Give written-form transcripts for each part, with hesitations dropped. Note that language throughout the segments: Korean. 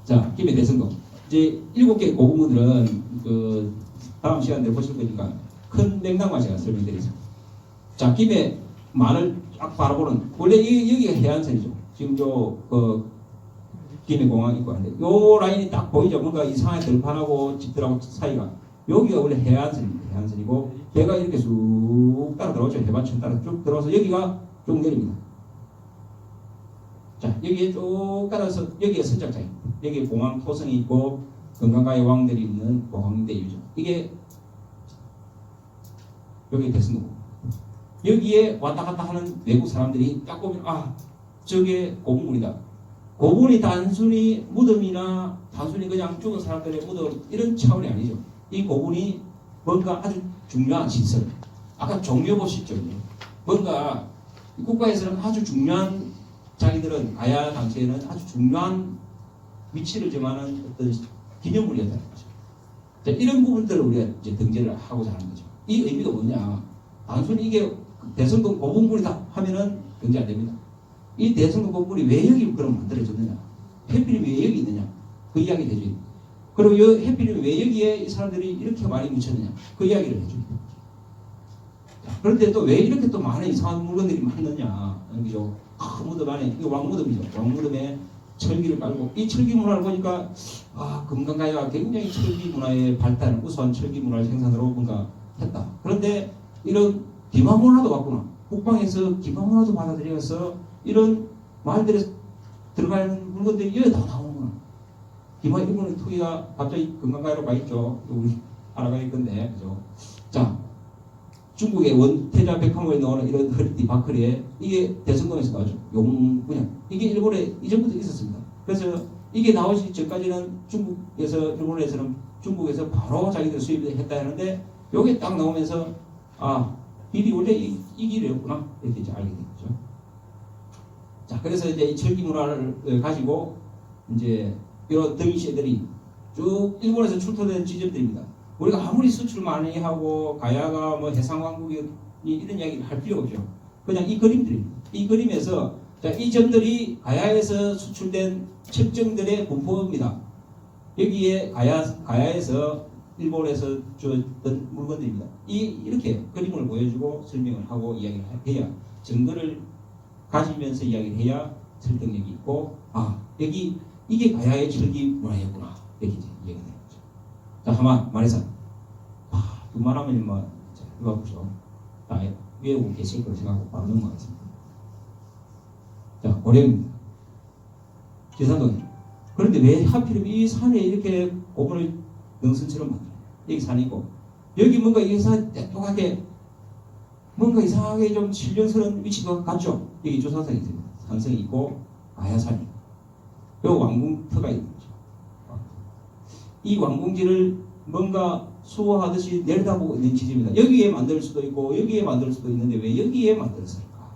자, 김해 대성동. 이제 7개 고분들은 그 다음 시간에 보실 거니까 큰 맥락만 제가 설명드리겠습니다. 자, 김해 만을 쫙 바라보는 원래 여기가 해안선이죠. 지금 그 김해공항 있고 한데 요 라인이 딱 보이죠. 뭔가 이상하게 들판하고 집들하고 사이가 여기가 원래 해안선입니다. 해안선이고 배가 이렇게 쑥 따라 들어오죠. 해반천 따라 쭉 들어와서 여기가 쭉 내립니다. 자, 여기에 쭉 따라서 여기가 선착장입니다. 여기 공항 토성이 있고 금강가의 왕들이 있는 공항대유죠. 이게 여기 대승로. 여기에 왔다 갔다 하는 외국 사람들이 딱 보면 아, 저게 고분군이다. 고분이 단순히 무덤이나 단순히 그냥 죽은 사람들의 무덤 이런 차원이 아니죠. 이 고분이 뭔가 아주 중요한 시설. 아까 종묘 보셨죠? 뭔가 국가에서는 아주 중요한 자기들은 가야 당시에는 아주 중요한 위치를 정하는 어떤 기념물이었다는 거죠. 자, 이런 부분들을 우리가 이제 등재를 하고자 하는 거죠. 이 의미가 뭐냐? 단순히 이게 대성동 고분군이다 하면은 등재 안 됩니다. 이 대성동 고분군이 왜 여기 그럼 만들어졌느냐? 해필이면 왜 여기 있느냐? 그 이야기를 해줘요. 그리고 이 해필이면 왜 여기에 이 사람들이 이렇게 많이 묻혔느냐? 그 이야기를 해줘요. 그런데 또 왜 이렇게 또 많은 이상한 물건들이 많느냐? 그죠? 큰 무덤 안에, 이거 왕무덤이죠. 왕무덤에 철기를 깔고, 이 철기 문화를 보니까, 아, 금강가야가 굉장히 철기 문화의 발달, 우수한 철기 문화를 생산으로 뭔가 했다. 그런데 이런 기마 문화도 왔구나. 국방에서 기마 문화도 받아들여서 이런 마을들에 들어가는 물건들이 여기 다 나오는구나. 기마 이런 투기가 갑자기 금강가야로 가 있죠. 우리 알아가 있건데, 그죠? 자. 중국의 원태자 백화문에 나오는 이런 허리띠 바크리에 이게 대성동에서 나오죠. 용분양. 이게 일본에 이전부터 있었습니다. 그래서 이게 나오기 전까지는 일본에서는 중국에서 바로 자기들 수입을 했다 하는데 요게 딱 나오면서 아, 길이 원래 이 길이었구나. 이렇게 이제 알게 됐죠. 자, 그래서 이제 이 철기 문화를 가지고 이제 이런 등이시들이 쭉 일본에서 출토된 지점들입니다. 우리가 아무리 수출 많이 하고 가야가 뭐 해상왕국이 이런 이야기를 할 필요 없죠. 그냥 이 그림들입니다. 이 그림에서 자, 이 점들이 가야에서 수출된 책정들의 분포입니다. 여기에 가야에서 일본에서 주었던 물건들입니다. 이렇게 그림을 보여주고 설명을 하고 이야기를 해야 증거를 가지면서 이야기를 해야 설득력이 있고 아, 여기 이게 가야의 철기 문화였구나. 이렇게 이제 이야기가 됩니다. 자, 한번 말해서 그만하면 뭐 이거 보죠. 다 외우고 계실 걸 생각하고 바로 넘어가겠습니다. 자, 고령입니다. 기산동이죠. 그런데 왜 하필이면 이 산에 이렇게 고분을 능선처럼 만들어요? 여기 산이고 여기 뭔가 이 산 똑똑하게 뭔가 이상하게 좀 신령스러운 위치가 같죠? 여기 조사성이 있습니다. 산성이 있고 가야산이 있고 요 왕궁터가 있는 거죠. 이 왕궁지를 뭔가 수호하듯이 내려다보고 있는 지점입니다. 여기에 만들 수도 있고 여기에 만들 수도 있는데 왜 여기에 만들었을까?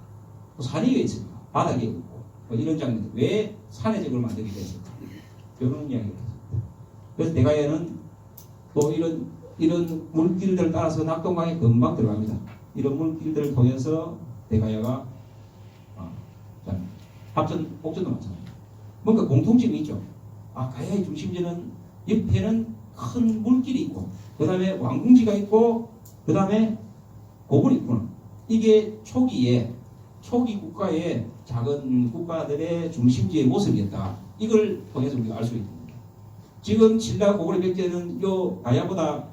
산이 왜 있을까? 바닥에 있고 뭐 이런 장면들 왜 산에 저걸 만들게 됐을까? 이런 이야기를 했습니다. 그래서 대가야는 또 이런 물길들을 따라서 낙동강에 금방 들어갑니다. 이런 물길들을 통해서 대가야가 합천 옥천도 마찬가지입니다. 뭔가 공통점이 있죠. 아, 가야의 중심지는 옆에는 큰 물길이 있고 그 다음에 왕궁지가 있고 그 다음에 고분이 있구나. 이게 초기 국가의 작은 국가들의 중심지의 모습이었다. 이걸 통해서 우리가 알 수 있습니다. 지금 신라 고구려 백제는 요 가야보다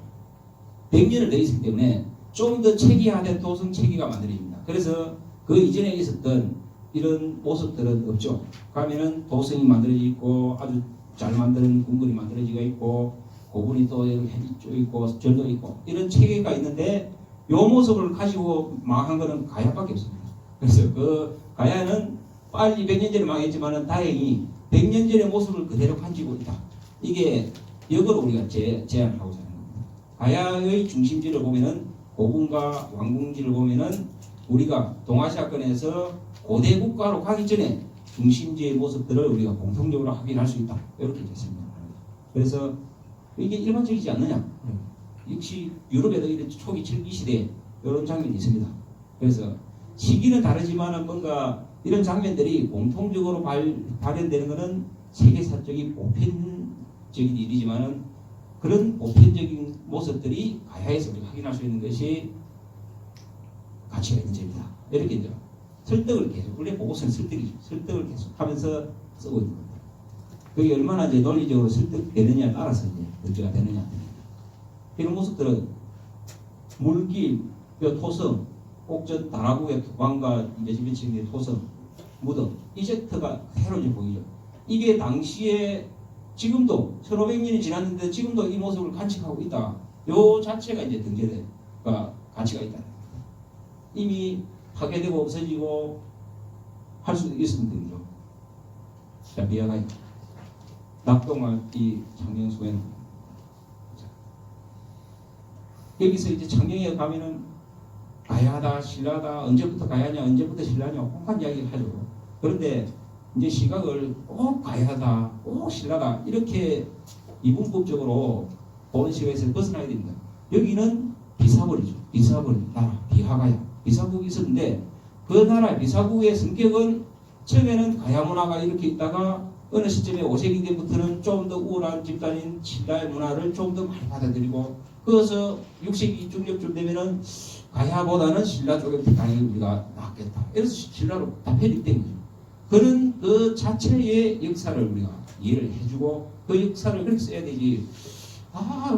100년을 더 있기 때문에 좀 더 체계화된 도성 체계가 만들어집니다. 그래서 그 이전에 있었던 이런 모습들은 없죠. 가면은 도성이 만들어져 있고 아주 잘 만드는 궁궐이 만들어지고 있고 고분이 또 이쪽 있고 절도 있고 이런 체계가 있는데 요 모습을 가지고 망한 거는 가야밖에 없습니다. 그래서 그 가야는 빨리 100년 전에 망했지만은 다행히 100년 전의 모습을 그대로 가지고 있다. 이게 역으로 우리가 제안하고자 하는 겁니다. 가야의 중심지를 보면은 고분과 왕궁지를 보면은 우리가 동아시아권에서 고대 국가로 가기 전에 중심지의 모습들을 우리가 공통적으로 확인할 수 있다. 이렇게 됐습니다. 그래서 이게 일반적이지 않느냐? 역시 유럽에도 이런 초기 철기 시대에 이런 장면이 있습니다. 그래서 시기는 다르지만은 뭔가 이런 장면들이 공통적으로 발현되는 것은 세계사적인 보편적인 일이지만은 그런 보편적인 모습들이 가야에서 우리가 확인할 수 있는 것이 가치가 있는 점이다. 이렇게 이제 설득을 계속, 원래 보고서는 설득이죠. 설득을 계속 하면서 쓰고 있는 겁니다. 그게 얼마나 이제 논리적으로 설득되느냐에 따라서 이제 문제가 되느냐 안 되느냐. 이런 모습들은 물길, 토성, 옥전 다라구의 왕과 매지매치의 토성, 무덤, 이젝트가 새로 이제 보이죠. 이게 당시에 지금도 1500년이 지났는데 지금도 이 모습을 간직하고 있다. 요 자체가 이제 등재가 가치가 있다. 이미 파괴되고 없어지고 할 수도 있으면 되죠. 자, 미아가 낙동강 이 창녕수에는 여기서 이제 창녕에 가면은 가야하다, 신라다, 언제부터 가야냐, 언제부터 신라냐, 혹한 이야기를 하죠. 그런데 이제 시각을 꼭 가야하다, 꼭 신라다 이렇게 이분법적으로 보는 시각에서 벗어나야 됩니다. 여기는 비사벌이죠. 비사벌 나라, 비하가야. 비사국이 있었는데 그 나라 비사국의 성격은 처음에는 가야 문화가 이렇게 있다가 어느 시점에 5세기 때부터는 좀 더 우월한 집단인 신라의 문화를 좀 더 많이 받아들이고 그래서 6세기 중엽쯤 되면은 가야보다는 신라 쪽에 당연히 우리가 낫겠다. 그래서 신라로 다 편입된 거죠. 그런 그 자체의 역사를 우리가 이해를 해주고 그 역사를 그렇게 써야 되지.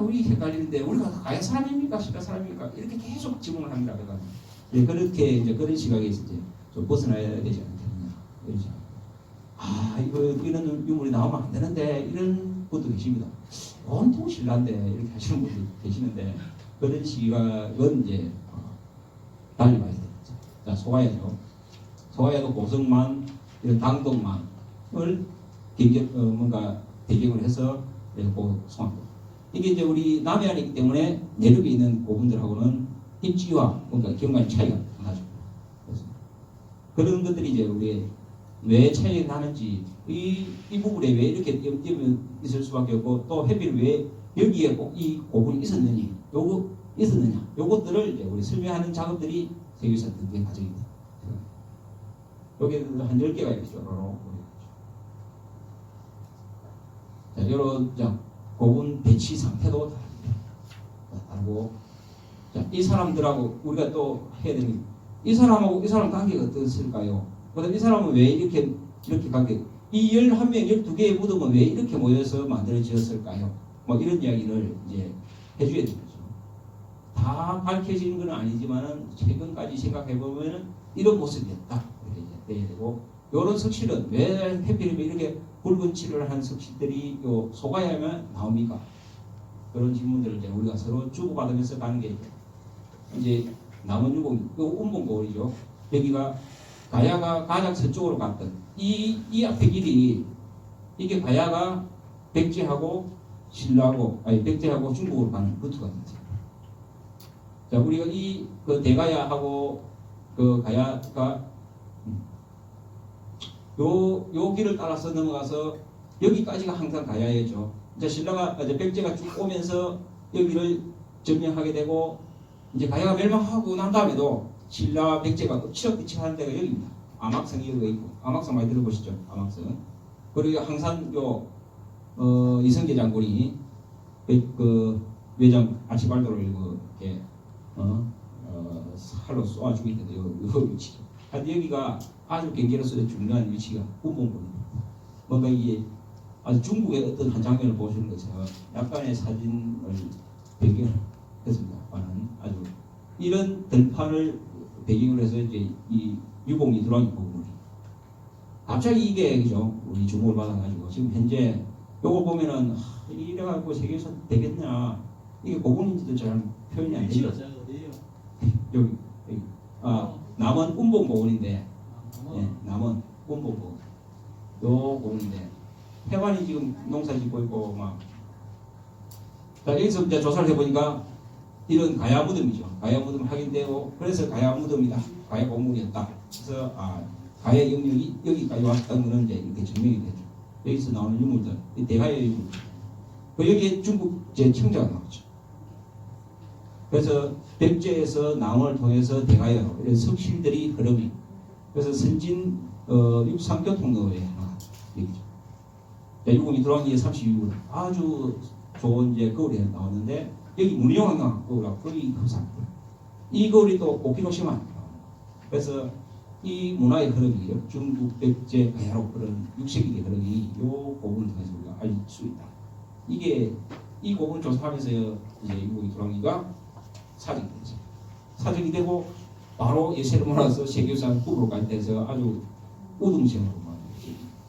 우리 헷갈리는데 우리가 가야 사람입니까? 신라 사람입니까? 이렇게 계속 질문을 합니다. 예, 그렇게 이제 그런 시각에서 이제 좀 벗어나야 되지 않겠느냐. 그렇죠. 이런 유물이 나오면 안 되는데 이런 분도 계십니다. 온통 신라인데 이렇게 하시는 분도 계시는데 그런 시각은 이제 달리 봐야 됩니다. 자, 소가야죠. 소가야도 고성만 이런 당동만을 뭔가 배경으로 해서 송합니다. 이게 이제 우리 남해안에 있기 때문에 내륙에 있는 고분들하고는 입지와 뭔가 경관의 차이가 나죠. 그런 것들이 이제 우리 왜 차이가 나는지 이 부분에 왜 이렇게 띄엄띄엄 있을 수밖에 없고 또 해필 왜 여기에 꼭 이 고분이 있었느냐 요것들을 이제 우리 설명하는 작업들이 세계사 등재 과정입니다. 여기에 한 10개가 있죠. 자, 이런 고분 배치 상태도 다르고 자, 이 사람들하고 우리가 또 해야 되는 게 이 사람하고 이 사람 관계가 어떻을까요? 그다음 이 사람은 왜 이렇게 관계 이 11명, 12개의 무덤은 왜 이렇게 모여서 만들어졌을까요? 뭐 이런 이야기를 이제 해줘야 되죠. 다 밝혀지는 건 아니지만은 최근까지 생각해 보면은 이런 모습이었다. 이렇게 이제 돼야 되고 이런 석실은 왜 해필이면 이렇게 붉은 칠을 한 석실들이 요 소가야만 나옵니까? 그런 질문들을 이제 우리가 서로 주고받으면서 가는 게 이제 남은 유공, 운봉고을이죠. 여기가 가야가 가장 서쪽으로 갔던 이 앞에 길이 이게 가야가 백제하고 신라하고 백제하고 중국으로 가는 루트가 됩니다. 자, 우리가 그 대가야하고 그 가야가 요 길을 따라서 넘어가서 여기까지가 항상 가야였죠. 이제 신라가 이제 백제가 쭉 오면서 여기를 점령하게 되고 이제 가야가 멸망하고 난 다음에도 신라 백제가 치역비치하는 데가 여기입니다. 암악성이 여기가 있고 암악성 많이 들어보시죠? 암악성. 그리고 항상 이성계 장군이 그 외장 아치발도를 이렇게 칼로 쏘아 죽이는데 요 위치. 하여튼 여기가 아주 경계로서의 중요한 위치가 운봉군입니다. 뭔가 이게 아주 중국의 어떤 한 장면을 보시는 것처럼 약간의 사진을 배경했습니다. 아주 이런 들판을 배경으로 해서 이제 이 유공이 들어온 부분이 갑자기 이게 그죠? 우리 주목을 받아가지고 지금 현재 요거 보면은 이래가지고 세계에서 되겠냐 이게 고분인지도 잘 표현이 안 돼요. 여기 남원 운봉고원인데 예, 남원 운봉고원 요 고원인데 해관이 지금 농사 짓고 있고 막 자, 여기서 이제 조사를 해보니까 이런 가야 무덤이죠. 가야 무덤 확인되고 그래서 가야 무덤이다. 가야 공물이었다. 그래서 가야 영역이 여기까지 왔다는 것은 이제 이렇게 증명이 되죠. 여기서 나오는 유물들, 이 대가야 유물. 여기에 중국 제 청자가 나오죠. 그래서 백제에서 남원을 통해서 대가야로 이런 석실들이 흐름이. 그래서 선진 육상교통로에 하나 얘기죠. 유공이 들어간 게 32분 아주 좋은 이제 거울이 나왔는데 여기 문희영왕강 거울하고 거의 흡사합니다. 이 거울이 또 5km 만 그래서 이 문화의 흐름이 중국, 백제, 가야로 그런 6세기의 흐름이 이 고분을 통해서 우리가 알 수 있다. 이게 이 고분을 조사하면서 이제 유공이 들어간기가 사정이 되죠. 사정이 되고 바로 예세를 몰아서 세계유산 후보로까지 돼서 아주 우등생으로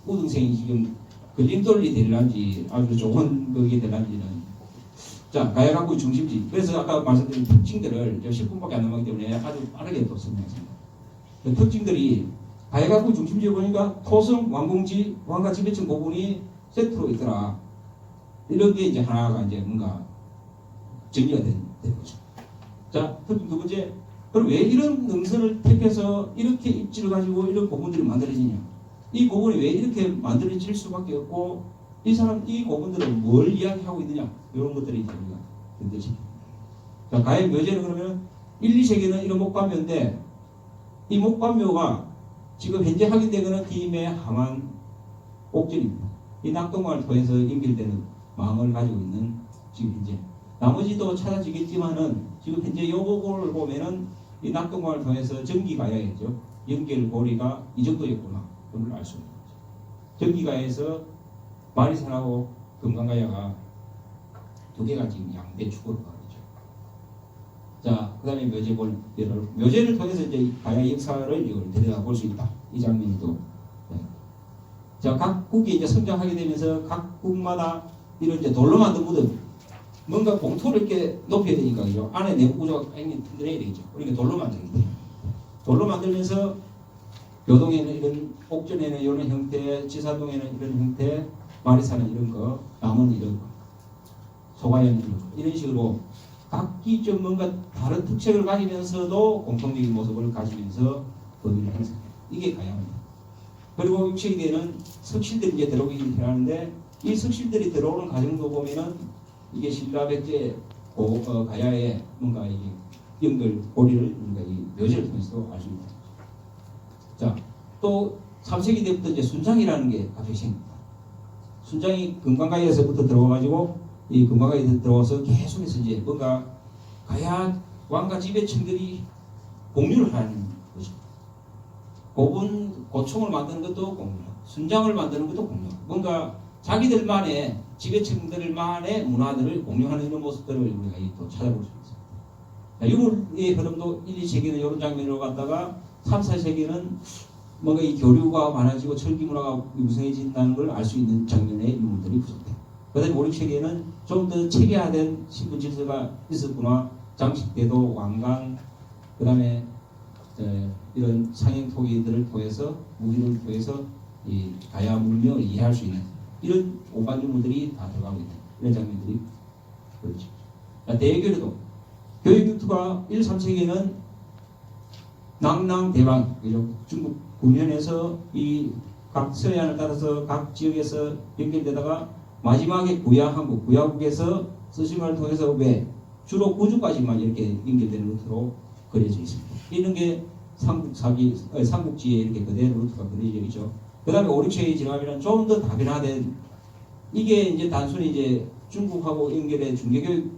우등생이 지금 걸림돌이 될란지 아주 좋은 그게 될란지는 자 가야각구의 중심지 그래서 아까 말씀드린 특징들을 10분밖에 안 남았기 때문에 아주 빠르게 또 설명했습니다. 그 특징들이 가야각구의 중심지에 보니까 토성, 왕궁지, 왕가 지배층 고분이 세트로 있더라. 이런 게 이제 하나가 이제 뭔가 정리가 된 거죠. 자 특징 두 번째 그럼 왜 이런 능선을 택해서 이렇게 입지를 가지고 이런 고분들이 만들어지냐? 이 고분이 왜 이렇게 만들어질 수밖에 없고 이 고분들은 뭘 이야기하고 있느냐? 이런 것들이 이제 우리가 견뎌집니다. 자, 가해 묘제는 그러면 1, 2세기는 이런 목관묘인데 이 목관묘가 지금 현재 확인되거는 김해, 함안, 옥전입니다. 이 낙동강을 통해서 연결되는 망을 가지고 있는 지금 현재 나머지도 찾아지겠지만은 지금 현재 요 부분을 보면은 이 낙동강을 통해서 전기가야겠죠. 연결고리가 이 정도였구나. 그걸 알 수 있는 거죠. 전기가야에서 마리산하고 금강가야가 두 개가 지금 양대 축으로 가죠. 자, 그 다음에 묘제를 통해서 이제 가야 역사를 이걸 들여다볼 수 있다. 이 장면도. 네. 자, 각 국이 이제 성장하게 되면서 각 국마다 이런 이제 돌로 만든 무덤, 뭔가 공토를 이렇게 높여야 되니까 그죠? 안에 내부 구조가 굉장히 튼튼해야 되겠죠. 그러니까 돌로 만들게 돼요. 돌로 만들면서 교동에는 이런 옥전에는 이런 형태, 지사동에는 이런 형태, 마리산은 이런 거, 남은 이런 거, 소가연은 이런 거, 이런 식으로 각기 좀 뭔가 다른 특색을 가지면서도 공통적인 모습을 가지면서 범위를 형성해요. 이게 가야입니다. 그리고 6세기에는 석실들이 이제 들어오기 시작하는데 이 석실들이 들어오는 과정도 보면은 이게 신라 백제 가야의 뭔가 이 연결 고리를 우리가 이 묘지를 통해서 알 수 있다. 자, 또 3세기 때부터 이제 순장이라는 게 갑자기 생깁니다. 순장이 금강가야에서부터 들어와가지고 이 금강가야에 들어와서 계속해서 이제 뭔가 가야 왕가 지배층들이 공유를 하는 거죠. 고총을 만드는 것도 공유하고 순장을 만드는 것도 공유하고 뭔가 자기들만의 지배층들만의 문화들을 공유하는 이런 모습들을 우리가 또 찾아볼 수 있습니다. 유물의 흐름도 1, 2세기는 이런 장면으로 갔다가 3, 4세기는 뭔가 이 교류가 많아지고 철기 문화가 유성해진다는 걸 알 수 있는 장면의 유물들이 부족해요. 그 다음에 5, 6세기에는 좀 더 체계화된 신분 질서가 있었구나. 장식대도, 왕관, 그 다음에 이런 상행 토기들을 통해서 무기를 통해서 이 가야 문명을 이해할 수 있는 이런 오간 유물들이 다 들어가고 있는 이런 장면들이 그렇죠. 대외교류도 교육 유투가 1, 3세기에는 낭랑 대방 중국 구면에서 이 각 서해안을 따라서 각 지역에서 연결되다가 마지막에 구야한국, 구야국에서 서신관을 통해서 왜 주로 구주까지만 이렇게 연결되는 루트로 그려져 있습니다. 이런 게 삼국지에 이렇게 그대로 루트가 그려져 있죠. 그 다음에 5, 6세기 지나면 좀 더 다변화된 이게 이제 단순히 이제 중국하고 연결된 중개교육